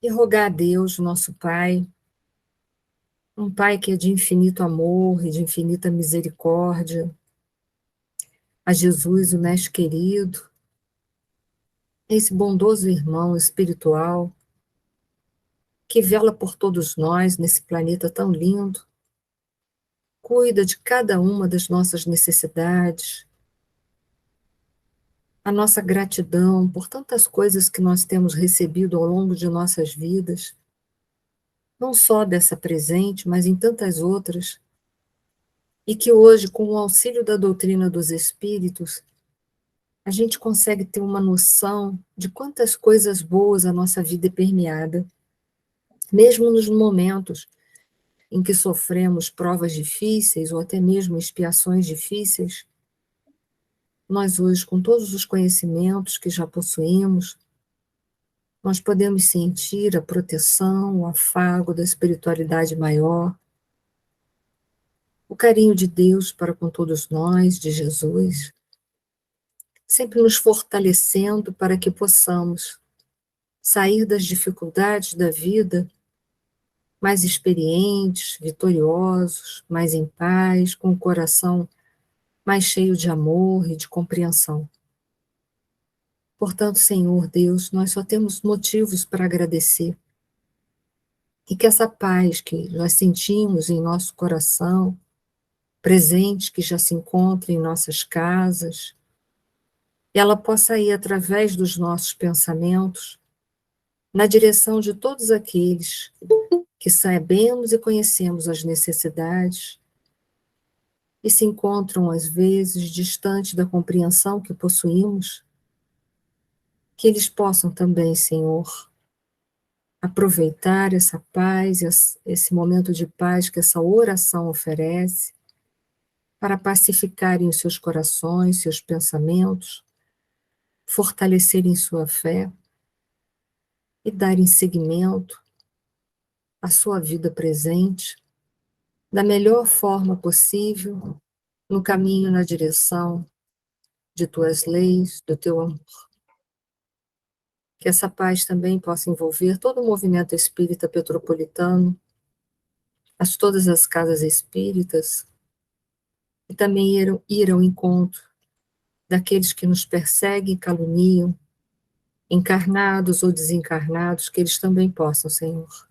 e rogar a Deus, nosso Pai, um Pai que é de infinito amor e de infinita misericórdia, a Jesus, o Mestre querido, esse bondoso irmão espiritual que vela por todos nós nesse planeta tão lindo, cuida de cada uma das nossas necessidades, a nossa gratidão por tantas coisas que nós temos recebido ao longo de nossas vidas, não só dessa presente, mas em tantas outras, e que hoje, com o auxílio da doutrina dos Espíritos, a gente consegue ter uma noção de quantas coisas boas a nossa vida é permeada, mesmo nos momentos em que sofremos provas difíceis ou até mesmo expiações difíceis, nós hoje, com todos os conhecimentos que já possuímos, nós podemos sentir a proteção, o afago da espiritualidade maior, o carinho de Deus para com todos nós, de Jesus, sempre nos fortalecendo para que possamos sair das dificuldades da vida mais experientes, vitoriosos, mais em paz, com o coração mais cheio de amor e de compreensão. Portanto, Senhor Deus, nós só temos motivos para agradecer. E que essa paz que nós sentimos em nosso coração, presente que já se encontra em nossas casas, ela possa ir através dos nossos pensamentos, na direção de todos aqueles que sabemos e conhecemos as necessidades e se encontram, às vezes, distante da compreensão que possuímos, que eles possam também, Senhor, aproveitar essa paz, esse momento de paz que essa oração oferece, para pacificarem os seus corações, seus pensamentos, fortalecerem sua fé e darem seguimento à sua vida presente da melhor forma possível, no caminho, na direção de tuas leis, do teu amor. Que essa paz também possa envolver todo o movimento espírita petropolitano, todas as casas espíritas, e também ir ao encontro daqueles que nos perseguem e caluniam, encarnados ou desencarnados, que eles também possam, Senhor,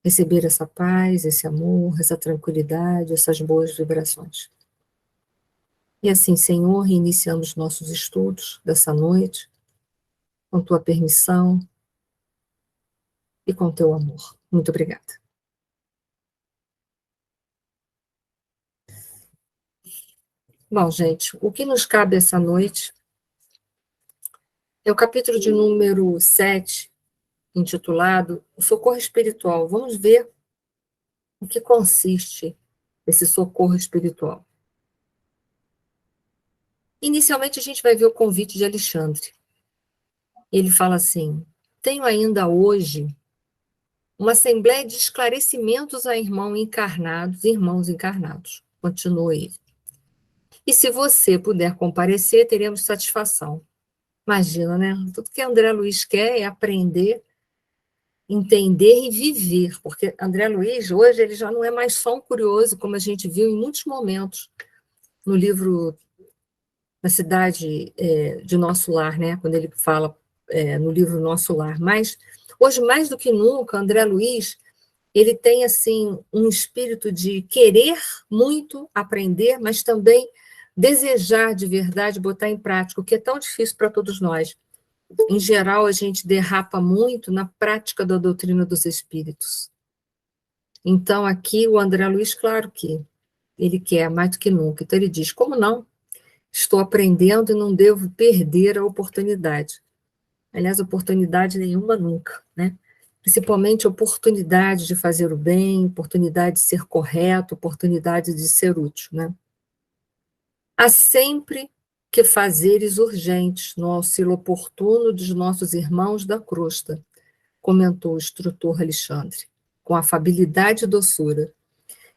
receber essa paz, esse amor, essa tranquilidade, essas boas vibrações. E assim, Senhor, iniciamos nossos estudos dessa noite, com tua permissão e com teu amor. Muito obrigada. Bom, gente, o que nos cabe essa noite é o capítulo de número 7, intitulado O Socorro Espiritual. Vamos ver o que consiste esse socorro espiritual. Inicialmente, a gente vai ver o convite de Alexandre. Ele fala assim: tenho ainda hoje uma assembleia de esclarecimentos a irmãos encarnados. Continua ele. E se você puder comparecer, teremos satisfação. Imagina, né? Tudo que André Luiz quer é aprender, entender e viver, porque André Luiz, hoje, ele já não é mais só um curioso, como a gente viu em muitos momentos no livro Na Cidade de Nosso Lar, né? Quando ele fala no livro Nosso Lar. Mas, hoje, mais do que nunca, André Luiz, ele tem, assim, um espírito de querer muito aprender, mas também desejar de verdade botar em prática, o que é tão difícil para todos nós. Em geral, a gente derrapa muito na prática da doutrina dos espíritos. Então, aqui, o André Luiz, claro que ele quer mais do que nunca. Então, ele diz, como não? Estou aprendendo e não devo perder a oportunidade. Aliás, oportunidade nenhuma nunca, né? Principalmente oportunidade de fazer o bem, oportunidade de ser correto, oportunidade de ser útil, né? Há sempre que fazeres urgentes no auxílio oportuno dos nossos irmãos da crosta, comentou o instrutor Alexandre, com afabilidade e doçura.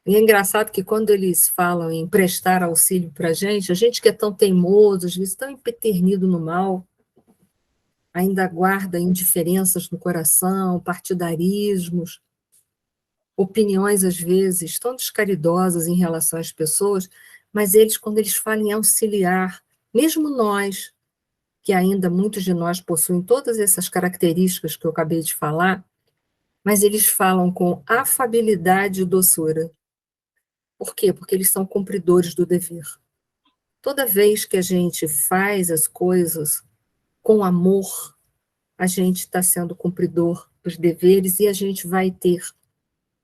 E é engraçado que quando eles falam em prestar auxílio para a gente que é tão teimoso, às vezes tão empedernido no mal, ainda guarda indiferenças no coração, partidarismos, opiniões, às vezes, tão descaridosas em relação às pessoas, mas eles, quando eles falam em auxiliar, mesmo nós, que ainda muitos de nós possuem todas essas características que eu acabei de falar, mas eles falam com afabilidade e doçura. Por quê? Porque eles são cumpridores do dever. Toda vez que a gente faz as coisas com amor, a gente está sendo cumpridor dos deveres e a gente vai ter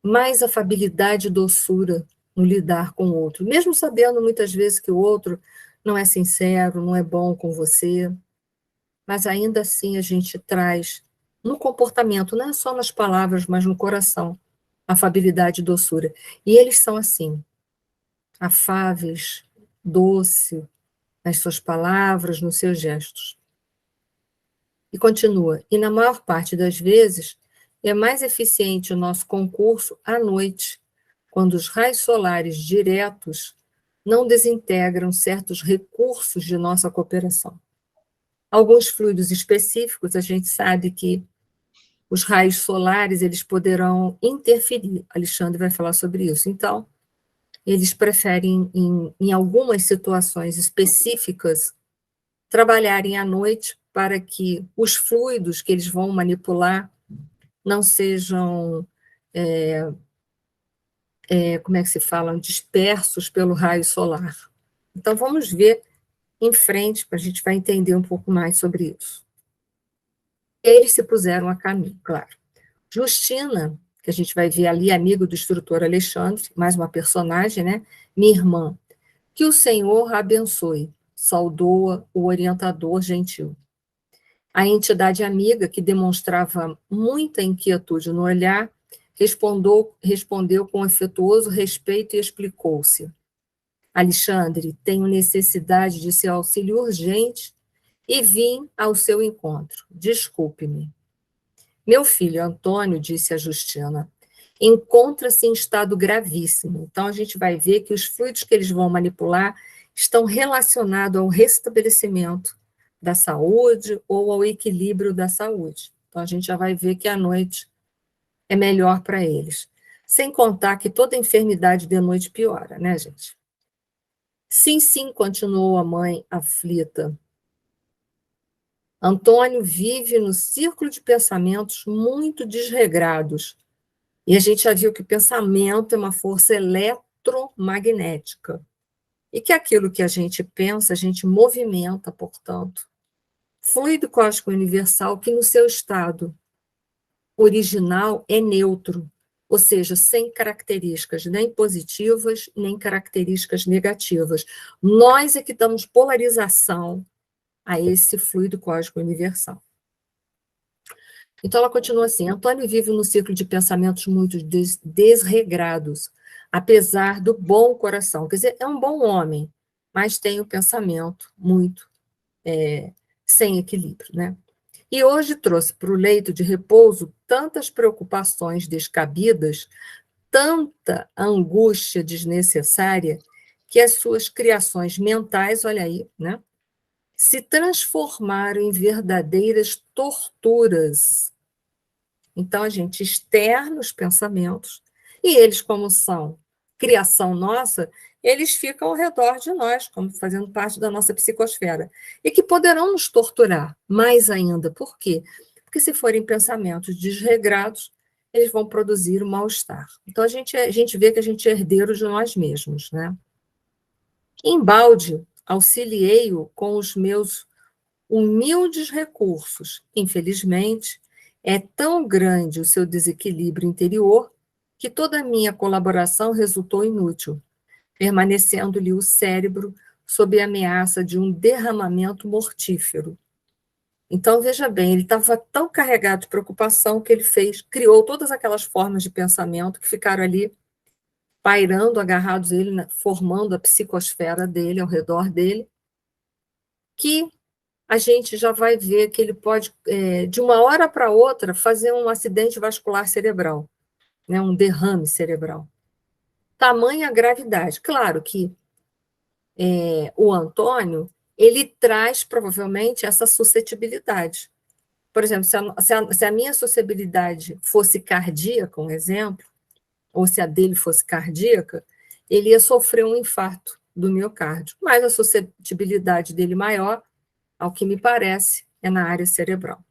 mais afabilidade e doçura no lidar com o outro, mesmo sabendo muitas vezes que o outro não é sincero, não é bom com você, mas ainda assim a gente traz no comportamento, não é só nas palavras, mas no coração, afabilidade e doçura. E eles são assim, afáveis, doce nas suas palavras, nos seus gestos. E continua, e na maior parte das vezes é mais eficiente o nosso concurso à noite, quando os raios solares diretos não desintegram certos recursos de nossa cooperação. Alguns fluidos específicos, a gente sabe que os raios solares, eles poderão interferir. Alexandre vai falar sobre isso. Então, eles preferem, em algumas situações específicas, trabalharem à noite para que os fluidos que eles vão manipular não sejam, como é que se fala, dispersos pelo raio solar. Então, vamos ver em frente, para a gente vai entender um pouco mais sobre isso. Eles se puseram a caminho, claro. Justina, que a gente vai ver ali, amigo do instrutor Alexandre, mais uma personagem, né? Minha irmã, que o Senhor a abençoe, saudou-a o orientador gentil. A entidade amiga, que demonstrava muita inquietude no olhar, respondeu com afetuoso respeito e explicou-se. Alexandre, tenho necessidade de seu auxílio urgente e vim ao seu encontro. Desculpe-me. Meu filho Antônio, disse a Justina, encontra-se em estado gravíssimo. Então, a gente vai ver que os fluidos que eles vão manipular estão relacionados ao restabelecimento da saúde ou ao equilíbrio da saúde. Então, a gente já vai ver que à noite é melhor para eles. Sem contar que toda enfermidade de noite piora, né, gente? Sim, sim, continuou a mãe aflita. Antônio vive no círculo de pensamentos muito desregrados. E a gente já viu que o pensamento é uma força eletromagnética. E que aquilo que a gente pensa, a gente movimenta, portanto. Fluido cósmico universal que no seu estado original é neutro, ou seja, sem características nem positivas, nem características negativas. Nós é que damos polarização a esse fluido cósmico universal. Então, ela continua assim, Antônio vive num ciclo de pensamentos muito desregrados, apesar do bom coração. Quer dizer, é um bom homem, mas tem o pensamento muito sem equilíbrio, né? E hoje trouxe para o leito de repouso tantas preocupações descabidas, tanta angústia desnecessária, que as suas criações mentais, olha aí, né, se transformaram em verdadeiras torturas. Então, a gente externa os pensamentos, e eles, como são criação nossa, eles ficam ao redor de nós, como fazendo parte da nossa psicosfera, e que poderão nos torturar mais ainda. Por quê? Porque se forem pensamentos desregrados, eles vão produzir um mal-estar. Então, a gente vê que a gente é herdeiro de nós mesmos, né? Embalde, auxiliei-o com os meus humildes recursos. Infelizmente, é tão grande o seu desequilíbrio interior que toda a minha colaboração resultou inútil, permanecendo-lhe o cérebro sob a ameaça de um derramamento mortífero. Então, veja bem, ele estava tão carregado de preocupação que ele criou todas aquelas formas de pensamento que ficaram ali pairando, agarrados a ele, formando a psicosfera dele, ao redor dele, que a gente já vai ver que ele pode, de uma hora para outra, fazer um acidente vascular cerebral, né, um derrame cerebral. Tamanha gravidade. Claro que o Antônio, ele traz provavelmente essa suscetibilidade. por exemplo, se a minha sociabilidade fosse cardíaca, um exemplo, ou se a dele fosse cardíaca, ele ia sofrer um infarto do miocárdio. Mas a suscetibilidade dele maior, ao que me parece, é na área cerebral.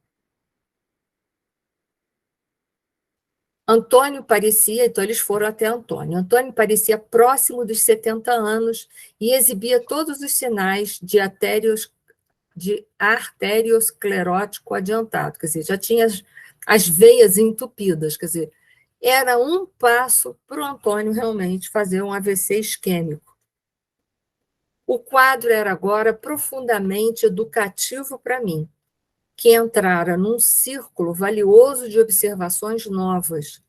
Antônio parecia, então eles foram até Antônio. Antônio parecia próximo dos 70 anos e exibia todos os sinais de arteriosclerótico adiantado, quer dizer, já tinha as veias entupidas, quer dizer, era um passo para o Antônio realmente fazer um AVC isquêmico. O quadro era agora profundamente educativo para mim, que entrara num círculo valioso de observações novas.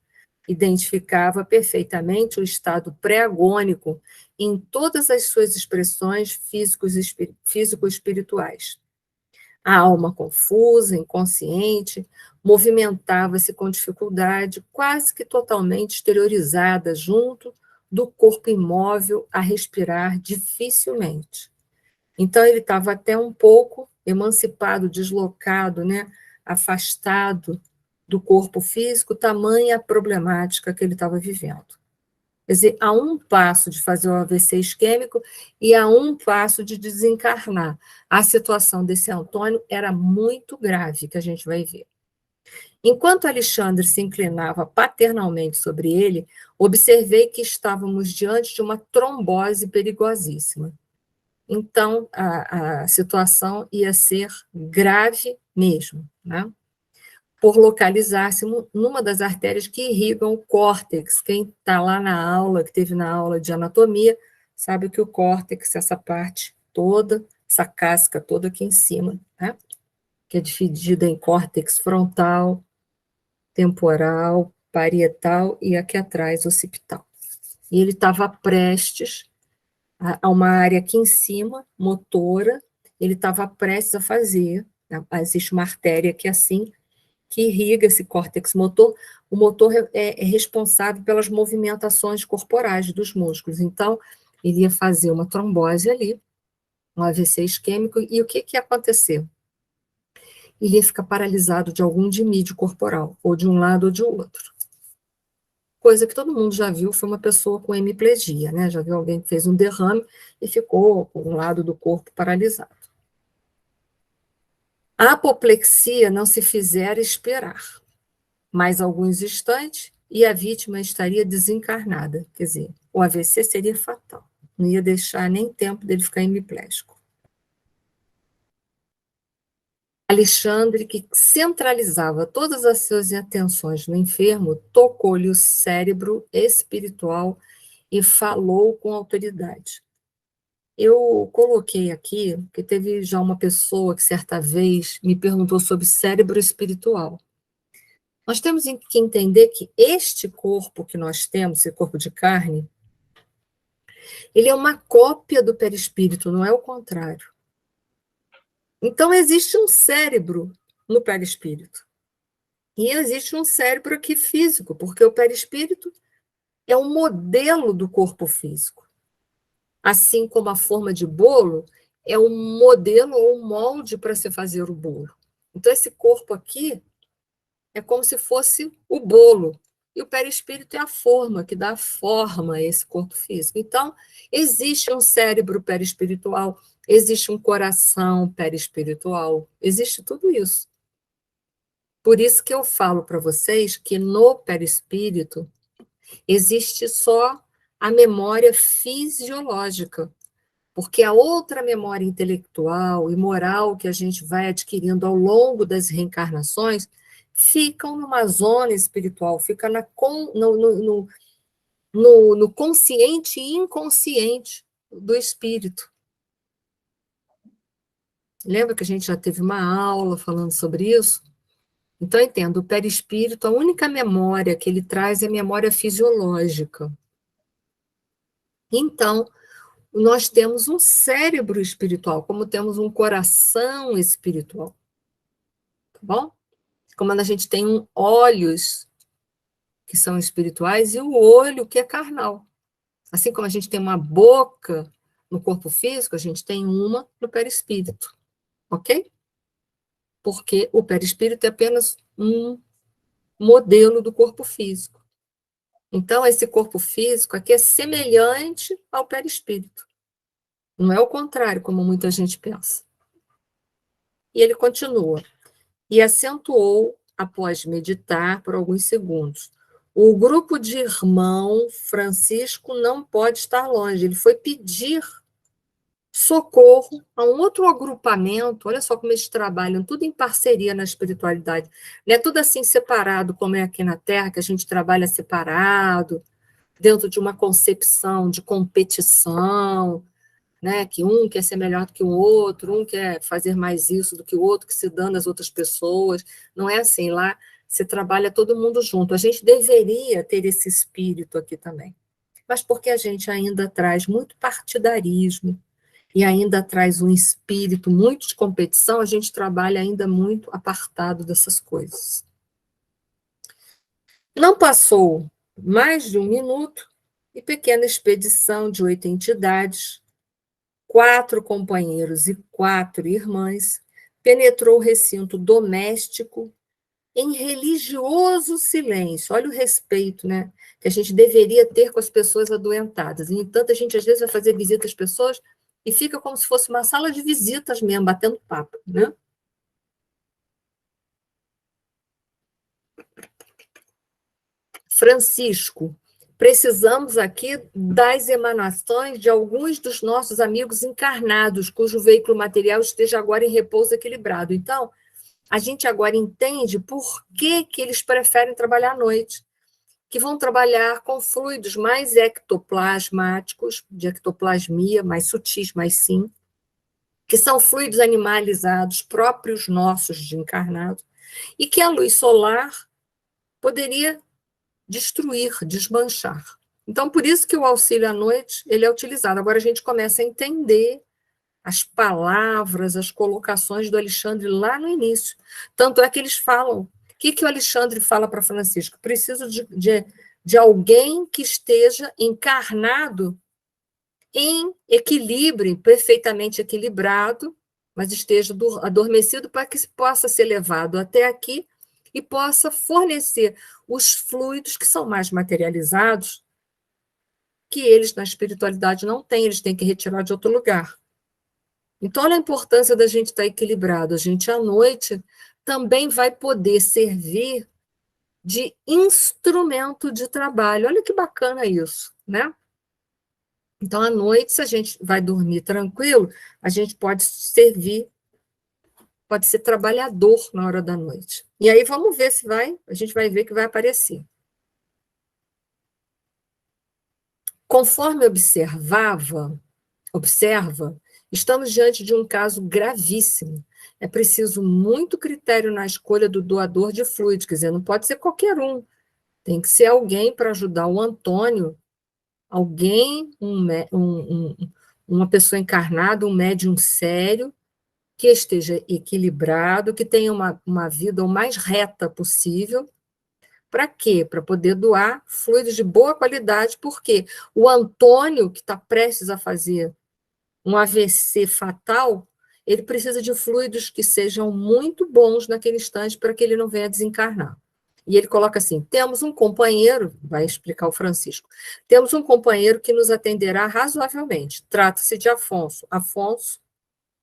Identificava perfeitamente o estado pré-agônico em todas as suas expressões físico-espirituais. A alma confusa, inconsciente, movimentava-se com dificuldade, quase que totalmente exteriorizada junto do corpo imóvel a respirar dificilmente. Então, ele estava até um pouco emancipado, deslocado, né, afastado do corpo físico, tamanha a problemática que ele estava vivendo. Quer dizer, a um passo de fazer o AVC isquêmico e a um passo de desencarnar. A situação desse Antônio era muito grave, que a gente vai ver. Enquanto Alexandre se inclinava paternalmente sobre ele, observei que estávamos diante de uma trombose perigosíssima. Então, a situação ia ser grave mesmo, né? Por localizar-se numa das artérias que irrigam o córtex. Quem está lá na aula, que teve na aula de anatomia, sabe que o córtex, essa parte toda, essa casca toda aqui em cima, né? Que é dividida em córtex frontal, temporal, parietal e aqui atrás, occipital. E ele estava prestes a uma área aqui em cima, motora, ele estava prestes a fazer, né? Existe uma artéria aqui assim, que irriga esse córtex motor. O motor é responsável pelas movimentações corporais dos músculos. Então, ele ia fazer uma trombose ali, um AVC isquêmico, e o que ia acontecer? Ele ia ficar paralisado de algum dimídio corporal, ou de um lado ou de outro. Coisa que todo mundo já viu, foi uma pessoa com hemiplegia, né? Já viu alguém que fez um derrame e ficou com um lado do corpo paralisado. A apoplexia não se fizera esperar. Mais alguns instantes e a vítima estaria desencarnada. Quer dizer, o AVC seria fatal. Não ia deixar nem tempo dele ficar hemiplégico. Alexandre, que centralizava todas as suas atenções no enfermo, tocou-lhe o cérebro espiritual e falou com autoridade. Eu coloquei aqui, que teve já uma pessoa que certa vez me perguntou sobre cérebro espiritual. Nós temos que entender que este corpo que nós temos, esse corpo de carne, ele é uma cópia do perispírito, não é o contrário. Então, existe um cérebro no perispírito. E existe um cérebro aqui físico, porque o perispírito é um modelo do corpo físico. Assim como a forma de bolo é um modelo ou um molde para se fazer o bolo. Então, esse corpo aqui é como se fosse o bolo. E o perispírito é a forma, que dá forma a esse corpo físico. Então, existe um cérebro perispiritual, existe um coração perispiritual, existe tudo isso. Por isso que eu falo para vocês que no perispírito existe só a memória fisiológica, porque a outra memória intelectual e moral que a gente vai adquirindo ao longo das reencarnações ficam numa zona espiritual, fica no consciente e inconsciente do espírito. Lembra que a gente já teve uma aula falando sobre isso? Então, entendo, o perispírito, a única memória que ele traz é a memória fisiológica. Então, nós temos um cérebro espiritual, como temos um coração espiritual. Tá bom? Como a gente tem olhos que são espirituais e o olho que é carnal. Assim como a gente tem uma boca no corpo físico, a gente tem uma no perispírito. Ok? porque o perispírito é apenas um modelo do corpo físico. Então, esse corpo físico aqui é semelhante ao perispírito. Não é o contrário, como muita gente pensa. E ele continua. E acentuou, após meditar por alguns segundos. O grupo de irmão Francisco não pode estar longe. Ele foi pedir socorro a um outro agrupamento. Olha só como eles trabalham, tudo em parceria na espiritualidade. Não é tudo assim separado, como é aqui na Terra, que a gente trabalha separado, dentro de uma concepção de competição, né? Que um quer ser melhor do que o outro, um quer fazer mais isso do que o outro, que se dando às outras pessoas. Não é assim, lá se trabalha todo mundo junto. A gente deveria ter esse espírito aqui também. Mas porque a gente ainda traz muito partidarismo e ainda traz um espírito muito de competição, a gente trabalha ainda muito apartado dessas coisas. Não passou mais de um minuto e pequena expedição de 8 entidades, 4 companheiros e 4 irmãs, penetrou o recinto doméstico em religioso silêncio. Olha o respeito, né, que a gente deveria ter com as pessoas adoentadas. No entanto, a gente às vezes vai fazer visita às pessoas e fica como se fosse uma sala de visitas mesmo, batendo papo, né? Francisco, precisamos aqui das emanações de alguns dos nossos amigos encarnados, cujo veículo material esteja agora em repouso equilibrado. Então, a gente agora entende por que eles preferem trabalhar à noite, que vão trabalhar com fluidos mais ectoplasmáticos, de ectoplasmia, mais sutis, mais sim, que são fluidos animalizados próprios nossos de encarnado, e que a luz solar poderia destruir, desmanchar. Então, por isso que o auxílio à noite ele é utilizado. Agora a gente começa a entender as palavras, as colocações do Alexandre lá no início. Tanto é que eles falam. O que o Alexandre fala para Francisco? Preciso de alguém que esteja encarnado em equilíbrio, perfeitamente equilibrado, mas esteja adormecido para que possa ser levado até aqui e possa fornecer os fluidos que são mais materializados, que eles na espiritualidade não têm, eles têm que retirar de outro lugar. Então, olha a importância da gente estar equilibrado. A gente, à noite, também vai poder servir de instrumento de trabalho. Olha que bacana isso, né? Então, à noite, se a gente vai dormir tranquilo, a gente pode servir, pode ser trabalhador na hora da noite. E aí vamos ver se vai, a gente vai ver que vai aparecer. Conforme observa, estamos diante de um caso gravíssimo. É preciso muito critério na escolha do doador de fluidos, quer dizer, não pode ser qualquer um. Tem que ser alguém para ajudar o Antônio, alguém, uma pessoa encarnada, um médium sério, que esteja equilibrado, que tenha uma vida o mais reta possível. Para quê? Para poder doar fluidos de boa qualidade, porque o Antônio, que está prestes a fazer um AVC fatal, ele precisa de fluidos que sejam muito bons naquele instante para que ele não venha desencarnar. E ele coloca assim: temos um companheiro, vai explicar o Francisco, temos um companheiro que nos atenderá razoavelmente. Trata-se de Afonso. Afonso,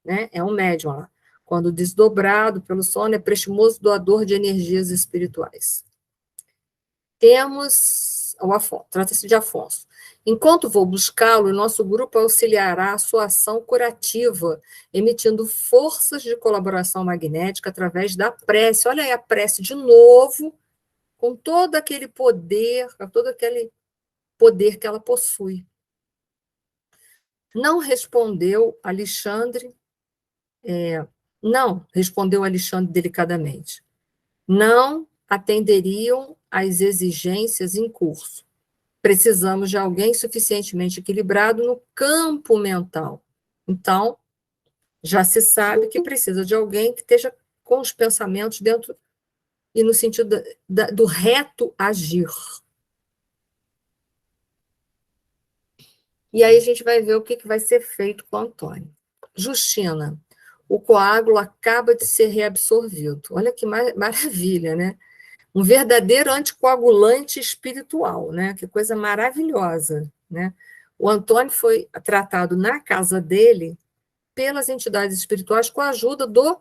né, é um médium lá. Quando desdobrado pelo sono, é prestimoso doador de energias espirituais. Temos o Afonso, trata-se de Afonso. Enquanto vou buscá-lo, nosso grupo auxiliará a sua ação curativa, emitindo forças de colaboração magnética através da prece. Olha aí a prece de novo, com todo aquele poder que ela possui. Não respondeu Alexandre, não, respondeu Alexandre delicadamente. Não atenderiam às exigências em curso. Precisamos de alguém suficientemente equilibrado no campo mental. Então, já se sabe que precisa de alguém que esteja com os pensamentos dentro e no sentido do reto agir. E aí a gente vai ver o que vai ser feito com o Antônio. Justina, o coágulo acaba de ser reabsorvido. Olha que maravilha, né? Um verdadeiro anticoagulante espiritual, né? Que coisa maravilhosa, né? O Antônio foi tratado na casa dele pelas entidades espirituais com a ajuda do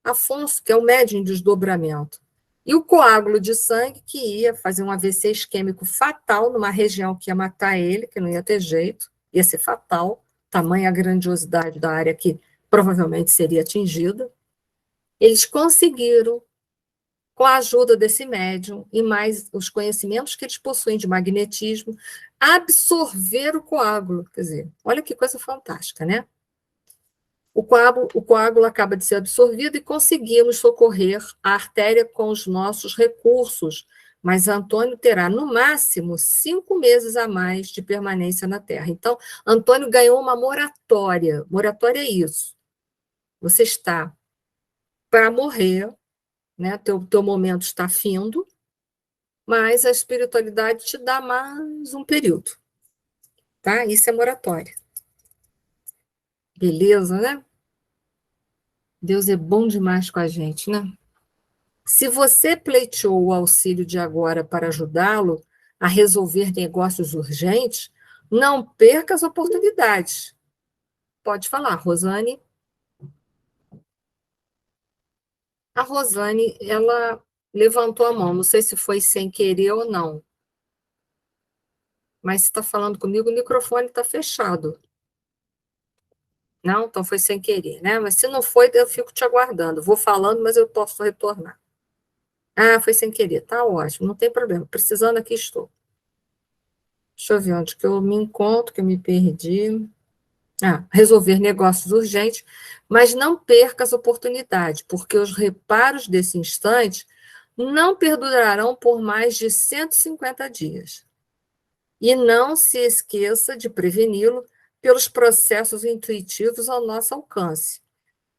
Afonso, que é o médium de desdobramento. E o coágulo de sangue que ia fazer um AVC isquêmico fatal numa região que ia matar ele, que não ia ter jeito, ia ser fatal, tamanha a grandiosidade da área que provavelmente seria atingida. Eles conseguiram, com a ajuda desse médium e mais os conhecimentos que eles possuem de magnetismo, absorver o coágulo. Quer dizer, olha que coisa fantástica, né? O coágulo acaba de ser absorvido e conseguimos socorrer a artéria com os nossos recursos, mas Antônio terá, no máximo, 5 meses a mais de permanência na Terra. Então, Antônio ganhou uma moratória. Moratória é isso. Você está para morrer, né? Teu momento está findo, mas a espiritualidade te dá mais um período, tá? Isso é moratória. Beleza, né? Deus é bom demais com a gente, né? Se você pleiteou o auxílio de agora para ajudá-lo a resolver negócios urgentes, não perca as oportunidades. Pode falar, Rosane. A Rosane, ela levantou a mão, não sei se foi sem querer ou não, mas se está falando comigo, o microfone está fechado. Não, então foi sem querer, né? Mas se não foi, eu fico te aguardando. Vou falando, mas eu posso retornar. Ah, foi sem querer, tá ótimo, não tem problema. Precisando aqui estou. Deixa eu ver onde que eu me encontro, que eu me perdi. Ah, resolver negócios urgentes, mas não perca as oportunidades, porque os reparos desse instante não perdurarão por mais de 150 dias. E não se esqueça de preveni-lo pelos processos intuitivos ao nosso alcance,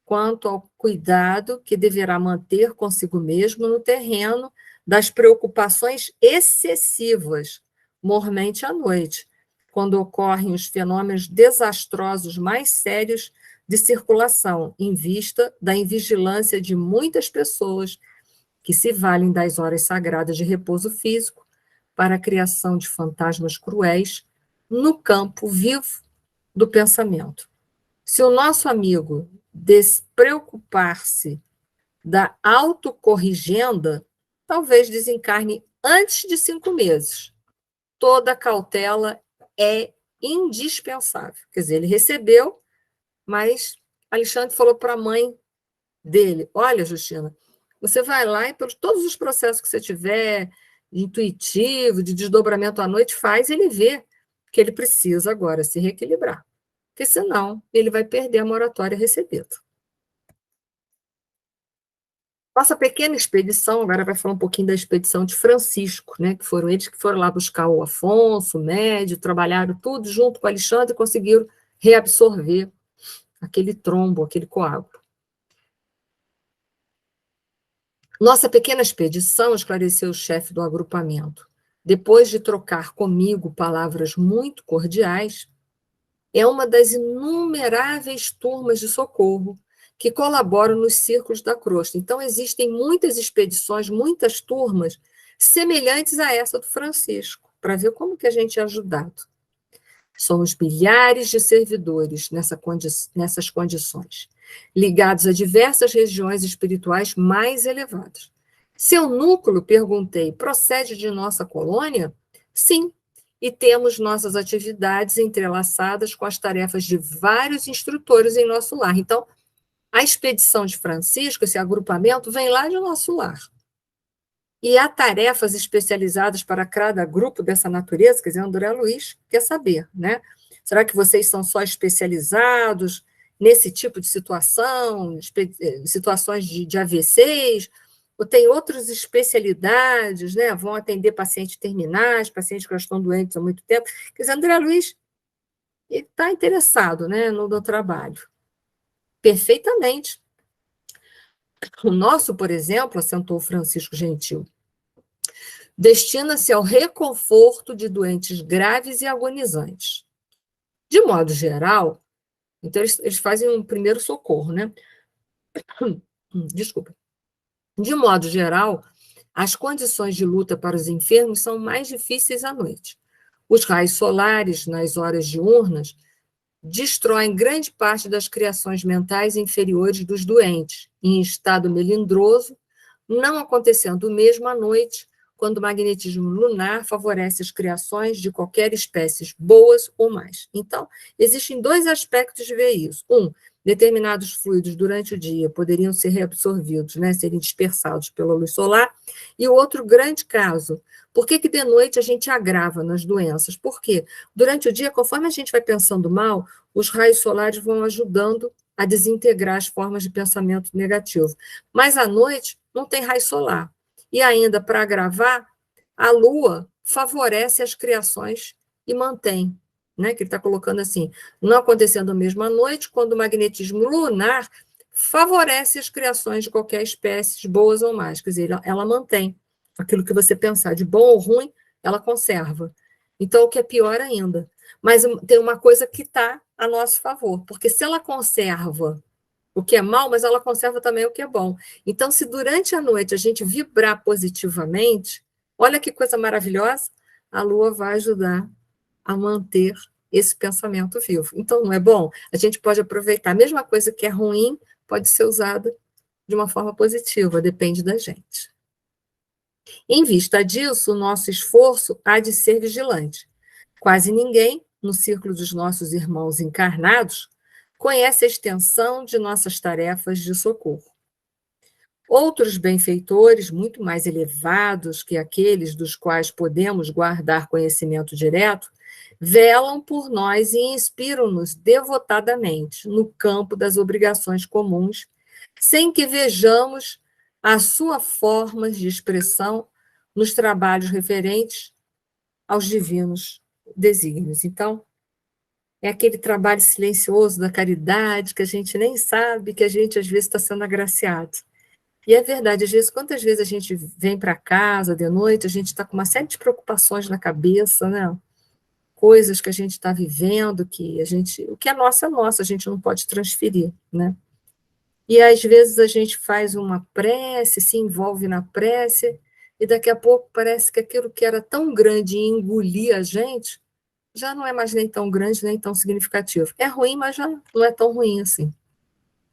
quanto ao cuidado que deverá manter consigo mesmo no terreno das preocupações excessivas, mormente à noite, quando ocorrem os fenômenos desastrosos mais sérios de circulação, em vista da invigilância de muitas pessoas que se valem das horas sagradas de repouso físico para a criação de fantasmas cruéis no campo vivo do pensamento. Se o nosso amigo despreocupar-se da autocorrigenda, talvez desencarne antes de 5 meses. Toda cautela é indispensável. Quer dizer, ele recebeu, mas Alexandre falou para a mãe dele, olha, Justina, você vai lá e pelos todos os processos que você tiver, intuitivo, de desdobramento à noite, faz ele ver que ele precisa agora se reequilibrar. Porque senão ele vai perder a moratória recebida. Nossa pequena expedição, agora vai falar um pouquinho da expedição de Francisco, né, que foram eles que foram lá buscar o Afonso, o médio, trabalharam tudo junto com o Alexandre e conseguiram reabsorver aquele trombo, aquele coágulo. Nossa pequena expedição, esclareceu o chefe do agrupamento, depois de trocar comigo palavras muito cordiais, é uma das inumeráveis turmas de socorro que colaboram nos círculos da crosta. Então, existem muitas expedições, muitas turmas semelhantes a essa do Francisco, para ver como que a gente é ajudado. Somos milhares de servidores nessas condições, ligados a diversas regiões espirituais mais elevadas. Seu núcleo, perguntei, procede de nossa colônia? Sim, e temos nossas atividades entrelaçadas com as tarefas de vários instrutores em nosso lar. Então, a expedição de Francisco, esse agrupamento, vem lá de nosso lar. E há tarefas especializadas para cada grupo dessa natureza, quer dizer, André Luiz quer saber, né? Será que vocês são só especializados nesse tipo de situação, situações de AVCs, ou tem outras especialidades, né? Vão atender pacientes terminais, pacientes que já estão doentes há muito tempo. Quer dizer, André Luiz está interessado, né, no trabalho. Perfeitamente. O nosso, por exemplo, assentou Francisco Gentil, destina-se ao reconforto de doentes graves e agonizantes. De modo geral, então eles fazem um primeiro socorro, né? Desculpa. De modo geral, as condições de luta para os enfermos são mais difíceis à noite. Os raios solares, nas horas diurnas, destroem grande parte das criações mentais inferiores dos doentes, em estado melindroso, não acontecendo o mesmo à noite, quando o magnetismo lunar favorece as criações de qualquer espécie, boas ou más. Então, existem dois aspectos de ver isso. Um, determinados fluidos durante o dia poderiam ser reabsorvidos, né, serem dispersados pela luz solar, e o outro grande caso, por que de noite a gente agrava nas doenças? Por quê? Durante o dia, conforme a gente vai pensando mal, os raios solares vão ajudando a desintegrar as formas de pensamento negativo. Mas à noite não tem raio solar. E ainda, para agravar, a Lua favorece as criações e mantém, né? Que ele está colocando assim, não acontecendo mesmo à noite, quando o magnetismo lunar favorece as criações de qualquer espécie, boas ou más. Quer dizer, ela mantém aquilo que você pensar de bom ou ruim, ela conserva. Então, o que é pior ainda. Mas tem uma coisa que está a nosso favor, porque se ela conserva o que é mal, mas ela conserva também o que é bom. Então, se durante a noite a gente vibrar positivamente, olha que coisa maravilhosa, a Lua vai ajudar a manter esse pensamento vivo. Então, não é bom? A gente pode aproveitar. A mesma coisa que é ruim pode ser usada de uma forma positiva, depende da gente. Em vista disso, o nosso esforço há de ser vigilante. Quase ninguém, no círculo dos nossos irmãos encarnados, conhece a extensão de nossas tarefas de socorro. Outros benfeitores, muito mais elevados que aqueles dos quais podemos guardar conhecimento direto, velam por nós e inspiram-nos devotadamente no campo das obrigações comuns, sem que vejamos as suas formas de expressão nos trabalhos referentes aos divinos desígnios. Então, é aquele trabalho silencioso da caridade que a gente nem sabe que a gente, às vezes, está sendo agraciado. E é verdade, às vezes, quantas vezes a gente vem para casa de noite, a gente está com uma série de preocupações na cabeça, né? Coisas que a gente está vivendo, que a gente, o que é nosso, a gente não pode transferir, né? E às vezes a gente faz uma prece, se envolve na prece, e daqui a pouco parece que aquilo que era tão grande e engolia a gente, já não é mais nem tão grande, nem tão significativo. É ruim, mas já não é tão ruim assim.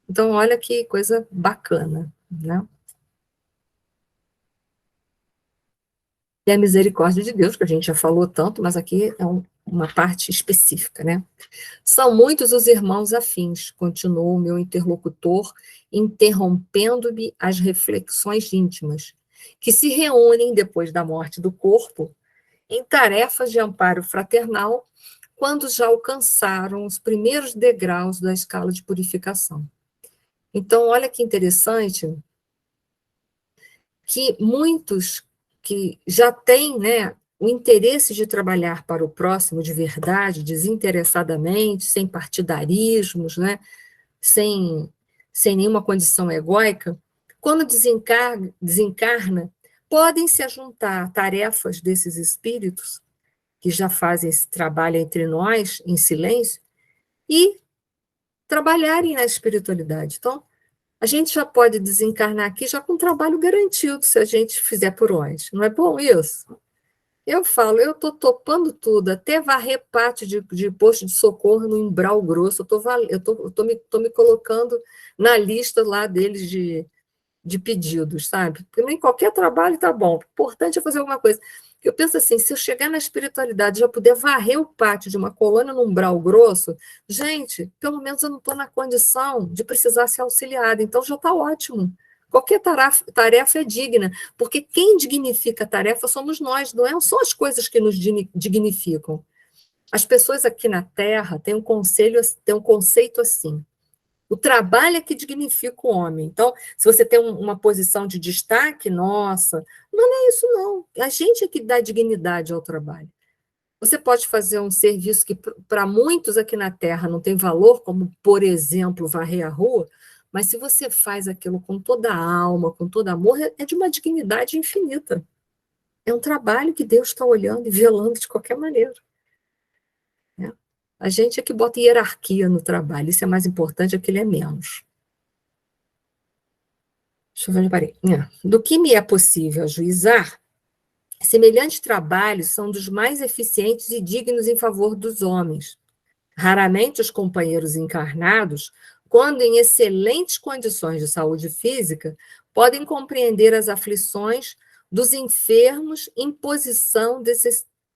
Então, olha que coisa bacana, né? E a misericórdia de Deus, que a gente já falou tanto, mas aqui é uma parte específica, né? São muitos os irmãos afins, continuou o meu interlocutor, interrompendo-me as reflexões íntimas, que se reúnem depois da morte do corpo em tarefas de amparo fraternal, quando já alcançaram os primeiros degraus da escala de purificação. Então, olha que interessante que muitos que já têm, né, o interesse de trabalhar para o próximo de verdade, desinteressadamente, sem partidarismos, né, sem nenhuma condição egóica, quando desencarna, podem se juntar a tarefas desses espíritos que já fazem esse trabalho entre nós, em silêncio, e trabalharem na espiritualidade. Então, a gente já pode desencarnar aqui já com um trabalho garantido, se a gente fizer por onde. Não é bom isso? Eu falo, eu estou topando tudo, até varrer parte de posto de socorro no Umbral Grosso, eu tô me colocando na lista lá deles de pedidos, sabe? Porque nem qualquer trabalho está bom, o importante é fazer alguma coisa. Eu penso assim, se eu chegar na espiritualidade e já puder varrer o pátio de uma colônia no Umbral Grosso, gente, pelo menos eu não estou na condição de precisar ser auxiliada, então já está ótimo. Qualquer tarefa é digna, porque quem dignifica a tarefa somos nós, não são as coisas que nos dignificam. As pessoas aqui na Terra têm um conceito assim, o trabalho é que dignifica o homem. Então, se você tem uma posição de destaque, nossa, não é isso, não. A gente é que dá dignidade ao trabalho. Você pode fazer um serviço que, para muitos aqui na Terra, não tem valor, como, por exemplo, varrer a rua, mas se você faz aquilo com toda a alma, com todo amor, é de uma dignidade infinita. É um trabalho que Deus está olhando e velando de qualquer maneira. Né? A gente é que bota hierarquia no trabalho, isso é mais importante, aquilo é menos. Deixa eu ver onde eu parei. Do que me é possível ajuizar, semelhantes trabalhos são dos mais eficientes e dignos em favor dos homens. Raramente os companheiros encarnados, quando em excelentes condições de saúde física, podem compreender as aflições dos enfermos em posição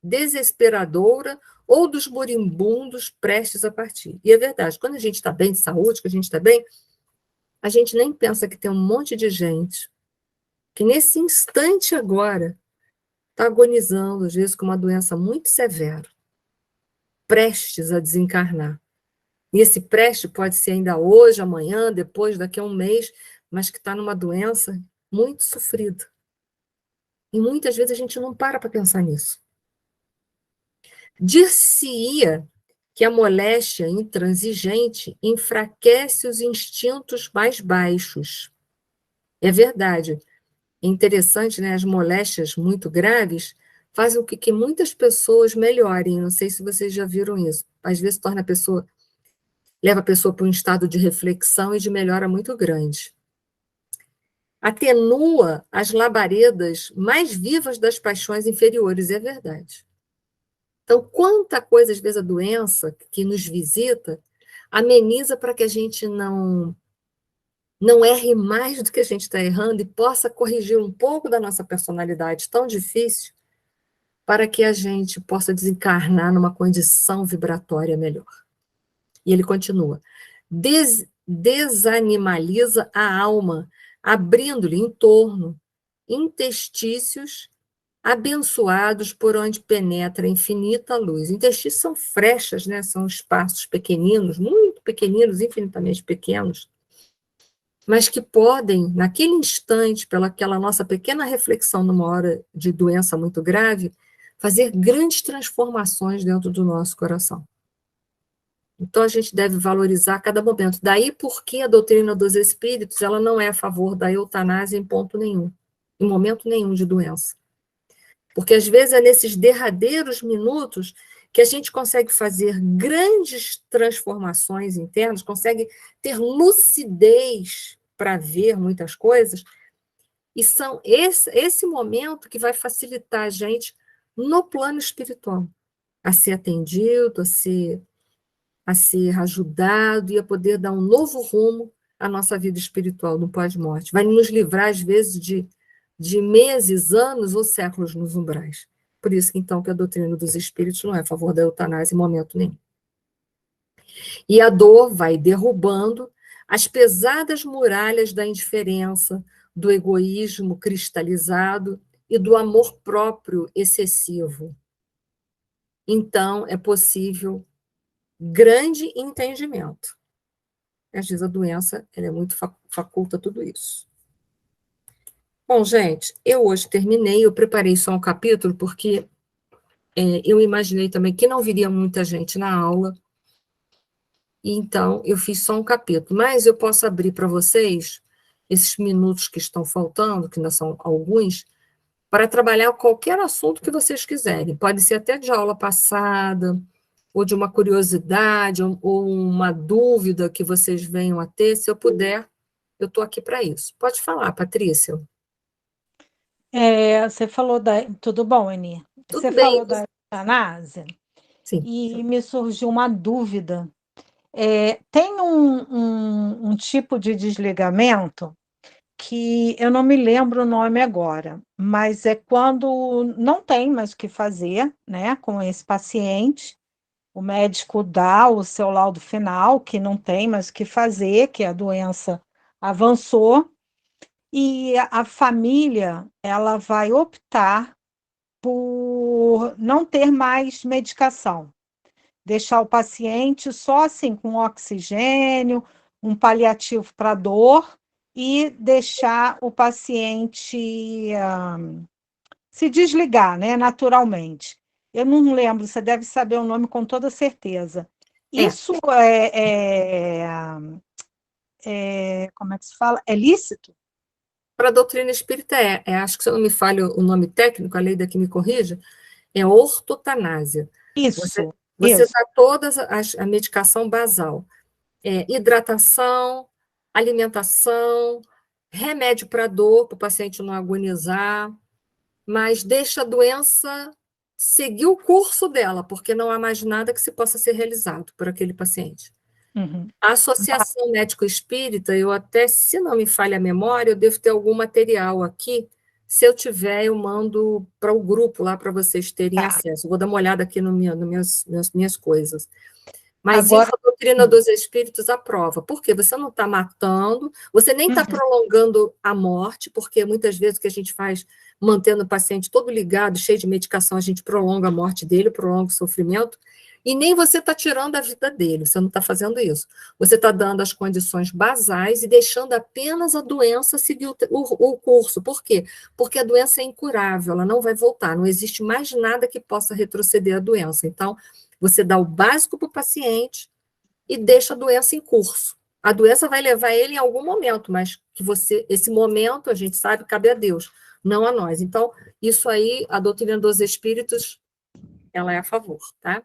desesperadora ou dos moribundos prestes a partir. E é verdade, quando a gente está bem de saúde, que a gente está bem, a gente nem pensa que tem um monte de gente que nesse instante agora está agonizando, às vezes com uma doença muito severa, prestes a desencarnar. E esse preste pode ser ainda hoje, amanhã, depois, daqui a um mês, mas que está numa doença muito sofrida. E muitas vezes a gente não para pensar nisso. Dir-se-ia que a moléstia intransigente enfraquece os instintos mais baixos. É verdade. É interessante, né? As moléstias muito graves fazem com que muitas pessoas melhorem. Não sei se vocês já viram isso. Às vezes leva a pessoa para um estado de reflexão e de melhora muito grande. Atenua as labaredas mais vivas das paixões inferiores, é verdade. Então, quanta coisa, às vezes, a doença que nos visita ameniza para que a gente não erre mais do que a gente está errando e possa corrigir um pouco da nossa personalidade tão difícil para que a gente possa desencarnar numa condição vibratória melhor. E ele continua. Desanimaliza a alma, abrindo-lhe em torno interstícios abençoados por onde penetra a infinita luz. Interstícios são frechas, né? São espaços pequeninos, muito pequeninos, infinitamente pequenos, mas que podem, naquele instante, pela aquela nossa pequena reflexão numa hora de doença muito grave, fazer grandes transformações dentro do nosso coração. Então, a gente deve valorizar cada momento. Daí, porque a doutrina dos espíritos ela não é a favor da eutanásia em ponto nenhum, em momento nenhum de doença. Porque, às vezes, é nesses derradeiros minutos que a gente consegue fazer grandes transformações internas, consegue ter lucidez para ver muitas coisas, e são esse momento que vai facilitar a gente no plano espiritual, a ser atendido, a ser ajudado e a poder dar um novo rumo à nossa vida espiritual no pós-morte. Vai nos livrar, às vezes, de meses, anos ou séculos nos umbrais. Por isso, então, que a doutrina dos espíritos não é a favor da eutanásia em momento nenhum. E a dor vai derrubando as pesadas muralhas da indiferença, do egoísmo cristalizado e do amor próprio excessivo. Então, é possível grande entendimento. Às vezes a doença ela é muito faculta tudo isso. Bom, gente, eu hoje terminei, eu preparei só um capítulo, porque eu imaginei também que não viria muita gente na aula, e então eu fiz só um capítulo. Mas eu posso abrir para vocês esses minutos que estão faltando, que ainda são alguns, para trabalhar qualquer assunto que vocês quiserem. Pode ser até de aula passada, ou de uma curiosidade, ou uma dúvida que vocês venham a ter. Se eu puder, eu estou aqui para isso. Pode falar, Patrícia. Você falou da. Tudo bom, Eni? Tudo Você bem? falou da eutanásia Sim. e me surgiu uma dúvida. Tem um tipo de desligamento que eu não me lembro o nome agora, mas é quando não tem mais o que fazer, né, com esse paciente, o médico dá o seu laudo final, que não tem mais o que fazer, que a doença avançou, e a família ela vai optar por não ter mais medicação, deixar o paciente só assim com oxigênio, um paliativo para dor e deixar o paciente se desligar, né, naturalmente. Eu não lembro, você deve saber o nome com toda certeza. Isso como é que se fala? É lícito? Para a doutrina espírita acho que se eu não me falho o nome técnico, a lei daqui me corrija, é ortotanásia. Você, Isso, você isso. dá toda a medicação basal. Hidratação, alimentação, remédio para dor, para o paciente não agonizar, mas deixa a doença seguir o curso dela, porque não há mais nada que se possa ser realizado por aquele paciente. Uhum. A Associação Médico-Espírita, eu até, se não me falha a memória, eu devo ter algum material aqui. Se eu tiver, eu mando para o grupo lá para vocês terem Tá. acesso. Vou dar uma olhada aqui no minhas coisas. Mas isso Agora, a doutrina dos espíritos aprova. Por quê? Você não está matando, você nem está uhum. prolongando a morte, porque muitas vezes o que a gente faz, mantendo o paciente todo ligado, cheio de medicação, a gente prolonga a morte dele, prolonga o sofrimento, e nem você está tirando a vida dele, você não está fazendo isso. Você está dando as condições basais e deixando apenas a doença seguir o curso. Por quê? Porque a doença é incurável, ela não vai voltar, não existe mais nada que possa retroceder a doença. Então, você dá o básico para o paciente e deixa a doença em curso. A doença vai levar ele em algum momento, mas que esse momento, a gente sabe, cabe a Deus, não a nós. Então, isso aí, a doutrina dos espíritos, ela é a favor, tá?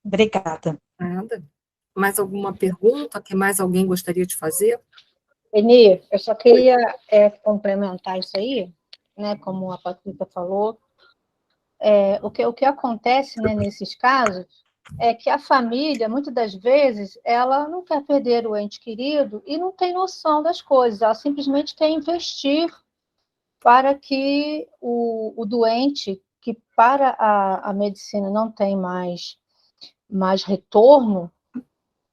Obrigada. Nada. Mais alguma pergunta que mais alguém gostaria de fazer? Eni, eu só Oi. queria complementar isso aí, né, como a Patrícia falou. O que acontece, né, nesses casos é que a família, muitas das vezes, ela não quer perder o ente querido e não tem noção das coisas, ela simplesmente quer investir para que o doente, que para a medicina não tem mais retorno,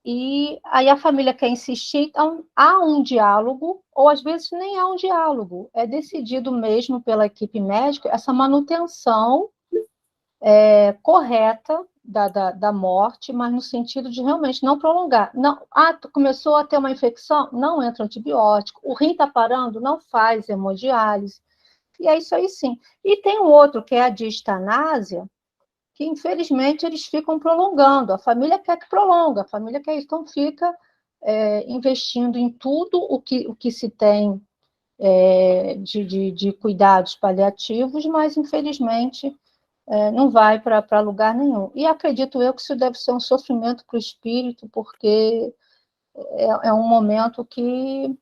e aí a família quer insistir, então há um diálogo, ou às vezes nem há um diálogo, é decidido mesmo pela equipe médica essa manutenção correta da morte, mas no sentido de realmente não prolongar. Não, começou a ter uma infecção, não entra antibiótico, o rim está parando, não faz hemodiálise, e é isso aí sim. E tem um outro, que é a distanásia, que infelizmente eles ficam prolongando. A família quer que prolonga, a família quer isso, então fica investindo em tudo o que se tem de cuidados paliativos, mas infelizmente não vai para lugar nenhum. E acredito eu que isso deve ser um sofrimento para o espírito, porque é um momento que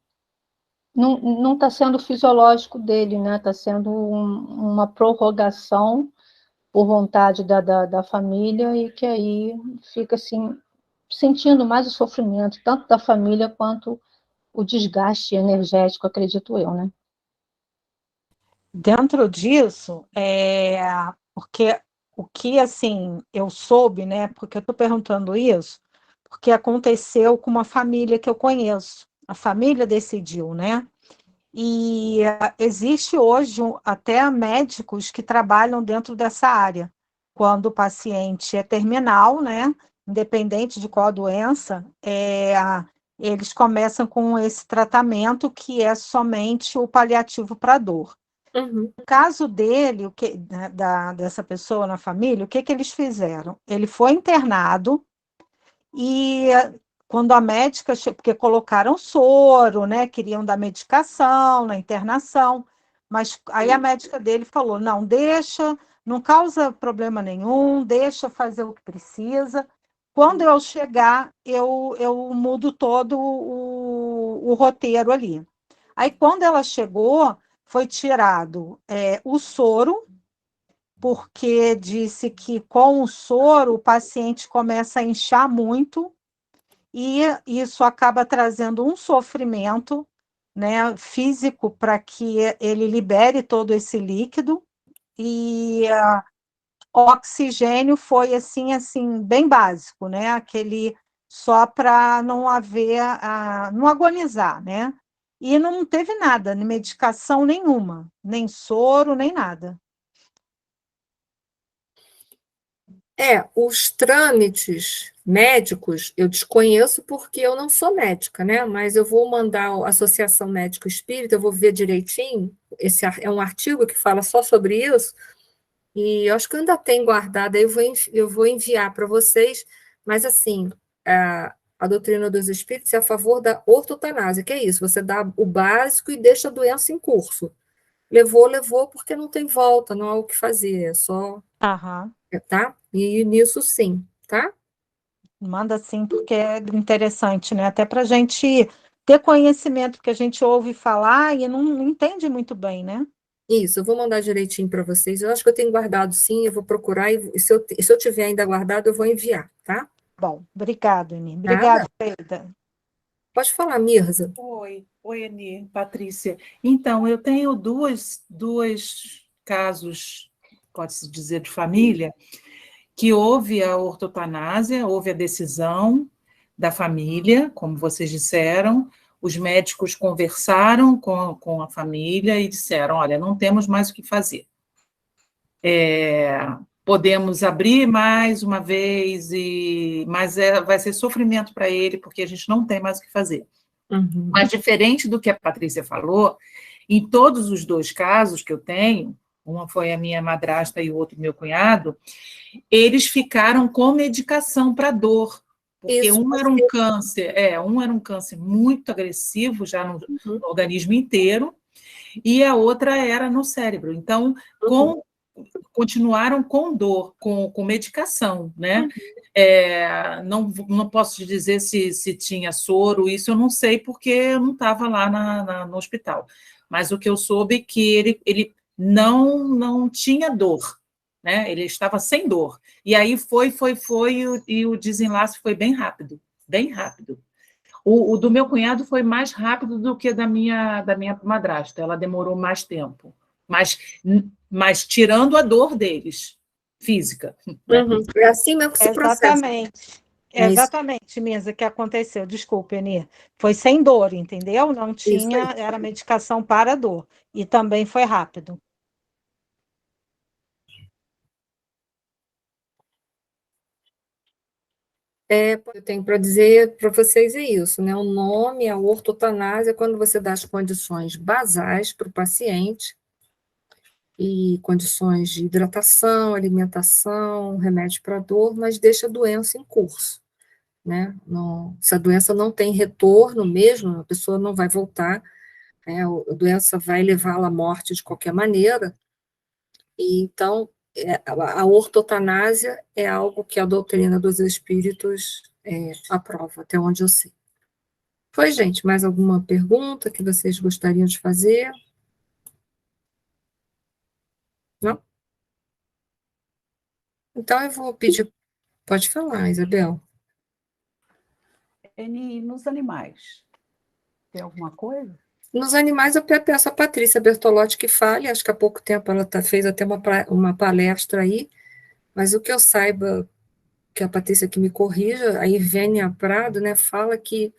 não está sendo fisiológico dele, né? Está sendo uma prorrogação por vontade da família, e que aí fica assim, sentindo mais o sofrimento, tanto da família quanto o desgaste energético, acredito eu, né? Dentro disso, porque o que assim eu soube, né? Porque eu estou perguntando isso, porque aconteceu com uma família que eu conheço. A família decidiu, né? E existe hoje até médicos que trabalham dentro dessa área. Quando o paciente é terminal, né? Independente de qual a doença, eles começam com esse tratamento que é somente o paliativo para dor. Uhum. No caso dele, dessa pessoa na família, o que eles fizeram? Ele foi internado e quando a médica, porque colocaram soro, né? Queriam dar medicação na internação, mas aí a médica dele falou: não, deixa, não causa problema nenhum, deixa fazer o que precisa. Quando eu chegar, eu mudo todo o roteiro ali. Aí, quando ela chegou, foi tirado o soro, porque disse que com o soro o paciente começa a inchar muito e isso acaba trazendo um sofrimento, né, físico para que ele libere todo esse líquido e o oxigênio foi assim bem básico, né, aquele só para não haver não agonizar, né? E não teve nada, nem medicação nenhuma, nem soro, nem nada. Os trâmites médicos eu desconheço porque eu não sou médica, né? Mas eu vou mandar a Associação Médico Espírita, eu vou ver direitinho. Esse é um artigo que fala só sobre isso, e eu acho que eu ainda tenho guardado, aí eu vou enviar para vocês, mas assim, a doutrina dos espíritos é a favor da ortotanásia, que é isso, você dá o básico e deixa a doença em curso. Levou, porque não tem volta, não há o que fazer, é só, Aham. tá? E nisso sim, tá? Manda sim, porque é interessante, né? Até para a gente ter conhecimento, porque a gente ouve falar e não entende muito bem, né? Isso, eu vou mandar direitinho para vocês. Eu acho que eu tenho guardado sim, eu vou procurar, e se eu tiver ainda guardado, eu vou enviar, tá? Bom, obrigado, Eni. Nada. Obrigada, Freida. Pode falar, Mirza. Oi, Eni, Patrícia. Então, eu tenho dois casos, pode-se dizer, de família, que houve a ortotanásia, houve a decisão da família, como vocês disseram, os médicos conversaram com a família e disseram, olha, não temos mais o que fazer. Podemos abrir mais uma vez, mas vai ser sofrimento para ele, porque a gente não tem mais o que fazer. Uhum. Mas, diferente do que a Patrícia falou, em todos os dois casos que eu tenho, uma foi a minha madrasta e o outro meu cunhado, eles ficaram com medicação para dor, porque Isso, um era um câncer muito agressivo já no organismo inteiro, e a outra era no cérebro. Então, continuaram com dor, com medicação, né? Não posso te dizer se tinha soro, isso eu não sei, porque eu não estava lá no hospital. Mas o que eu soube é que ele não tinha dor, né? Ele estava sem dor. E aí foi, e o desenlace foi bem rápido, bem rápido. O do meu cunhado foi mais rápido do que da minha madrasta, ela demorou mais tempo. Mas tirando a dor deles, física. Né? É assim mesmo que se processa. Exatamente. Exatamente, Misa, que aconteceu. Desculpe, Eni. Foi sem dor, entendeu? Não tinha, era medicação para dor. E também foi rápido. Eu tenho para dizer para vocês é isso, né? O nome, a ortotanásia, quando você dá as condições basais para o paciente, e condições de hidratação, alimentação, remédio para dor, mas deixa a doença em curso, né? Não, se a doença não tem retorno mesmo, a pessoa não vai voltar, né? A doença vai levá-la à morte de qualquer maneira, e então a ortotanásia é algo que a doutrina dos espíritos aprova, até onde eu sei. Foi, gente, mais alguma pergunta que vocês gostariam de fazer? Não? Então eu vou pedir, pode falar, Isabel. E nos animais, tem alguma coisa? Nos animais, eu peço a Patrícia Bertolotti que fale, acho que há pouco tempo ela fez até uma palestra aí, mas o que eu saiba, que a Patrícia que me corrija, a Ivênia Prado, né, fala que,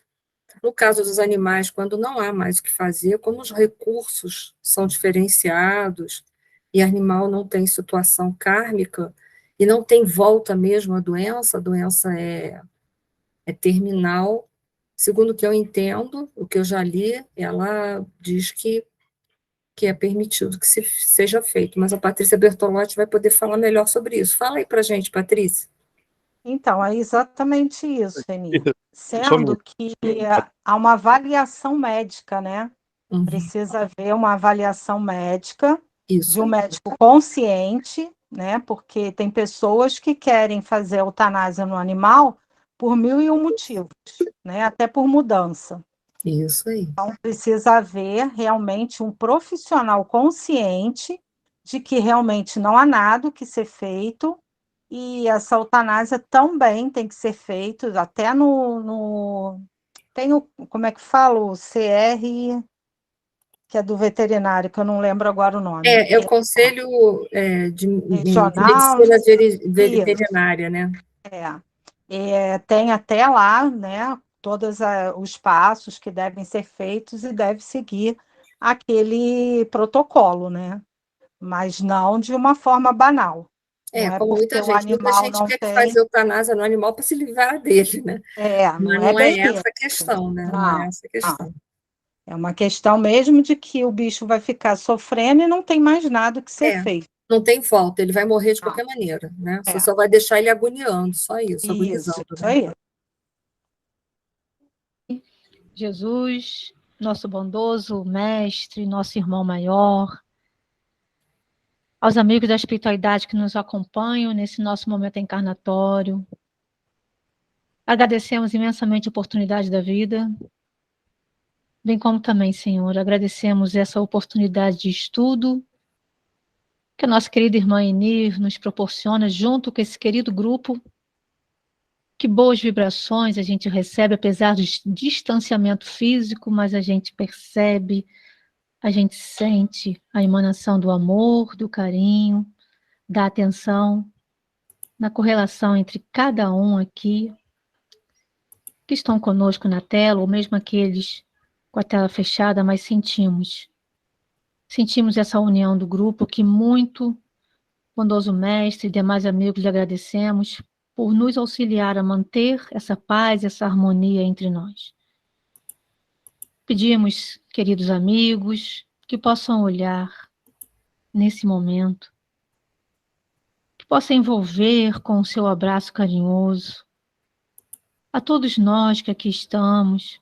no caso dos animais, quando não há mais o que fazer, como os recursos são diferenciados, e animal não tem situação kármica, e não tem volta mesmo à doença, a doença é terminal. Segundo o que eu entendo, o que eu já li, ela diz que é permitido que seja feito, mas a Patrícia Bertolotti vai poder falar melhor sobre isso. Fala aí para a gente, Patrícia. Então, é exatamente isso, Eni. Sendo que há uma avaliação médica, né? Uhum. Precisa haver uma avaliação médica Isso. de um médico consciente, né? Porque tem pessoas que querem fazer eutanásia no animal por 1001 motivos, né? Até por mudança. Isso aí. Então, precisa haver realmente um profissional consciente de que realmente não há nada o que ser feito, e essa eutanásia também tem que ser feita até tem o, como é que fala, o CR, que é do veterinário, que eu não lembro agora o nome. É o Conselho de Regional, Medicina Veterinária, né? Tem até lá, né, todos os passos que devem ser feitos e deve seguir aquele protocolo, né? Mas não de uma forma banal. Não Como muita gente quer fazer eutanásia no animal para se livrar dele, né? Mas não é essa a questão, né? Não é essa a questão. É uma questão mesmo de que o bicho vai ficar sofrendo e não tem mais nada que ser feito. Não tem volta, ele vai morrer de qualquer maneira, né? Você só vai deixar ele agoniando, só isso, agonizando. Isso aí. Jesus, nosso bondoso mestre, nosso irmão maior, aos amigos da espiritualidade que nos acompanham nesse nosso momento encarnatório. Agradecemos imensamente a oportunidade da vida bem como também, Senhor, agradecemos essa oportunidade de estudo que a nossa querida irmã Enir nos proporciona junto com esse querido grupo. Que boas vibrações a gente recebe, apesar do distanciamento físico, mas a gente percebe, a gente sente a emanação do amor, do carinho, da atenção, na correlação entre cada um aqui, que estão conosco na tela, ou mesmo aqueles com a tela fechada, mas sentimos essa união do grupo, que muito bondoso mestre e demais amigos lhe agradecemos por nos auxiliar a manter essa paz, essa harmonia entre nós. Pedimos, queridos amigos, que possam olhar nesse momento, que possam envolver com o seu abraço carinhoso a todos nós que aqui estamos,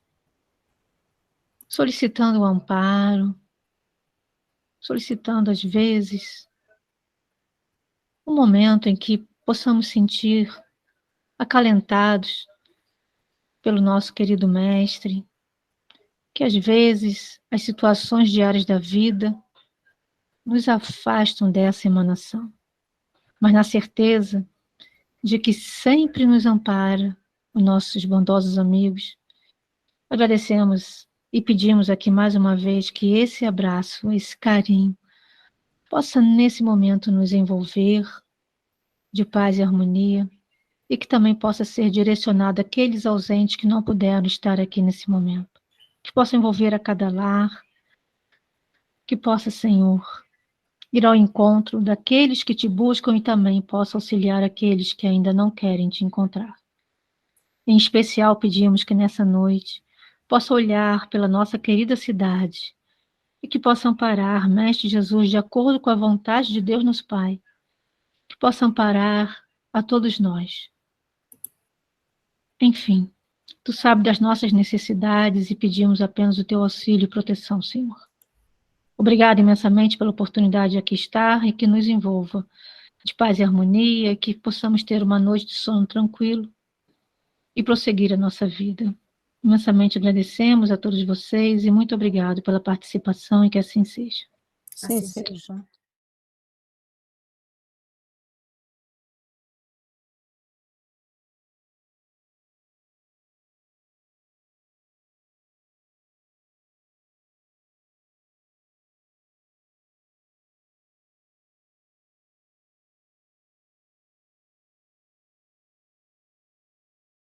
solicitando o amparo, solicitando às vezes um momento em que possamos sentir acalentados pelo nosso querido mestre, que às vezes as situações diárias da vida nos afastam dessa emanação, mas na certeza de que sempre nos ampara os nossos bondosos amigos. Agradecemos e pedimos aqui mais uma vez que esse abraço, esse carinho, possa nesse momento nos envolver de paz e harmonia, e que também possa ser direcionado àqueles ausentes que não puderam estar aqui nesse momento. Que possa envolver a cada lar, que possa, Senhor, ir ao encontro daqueles que te buscam e também possa auxiliar aqueles que ainda não querem te encontrar. Em especial, pedimos que nessa noite possa olhar pela nossa querida cidade e que possa amparar, Mestre Jesus, de acordo com a vontade de Deus nosso Pai, que possa amparar a todos nós. Enfim, tu sabes das nossas necessidades e pedimos apenas o teu auxílio e proteção, Senhor. Obrigado imensamente pela oportunidade de aqui estar e que nos envolva de paz e harmonia, que possamos ter uma noite de sono tranquilo e prosseguir a nossa vida. Imensamente agradecemos a todos vocês e muito obrigado pela participação e que assim seja. Assim seja.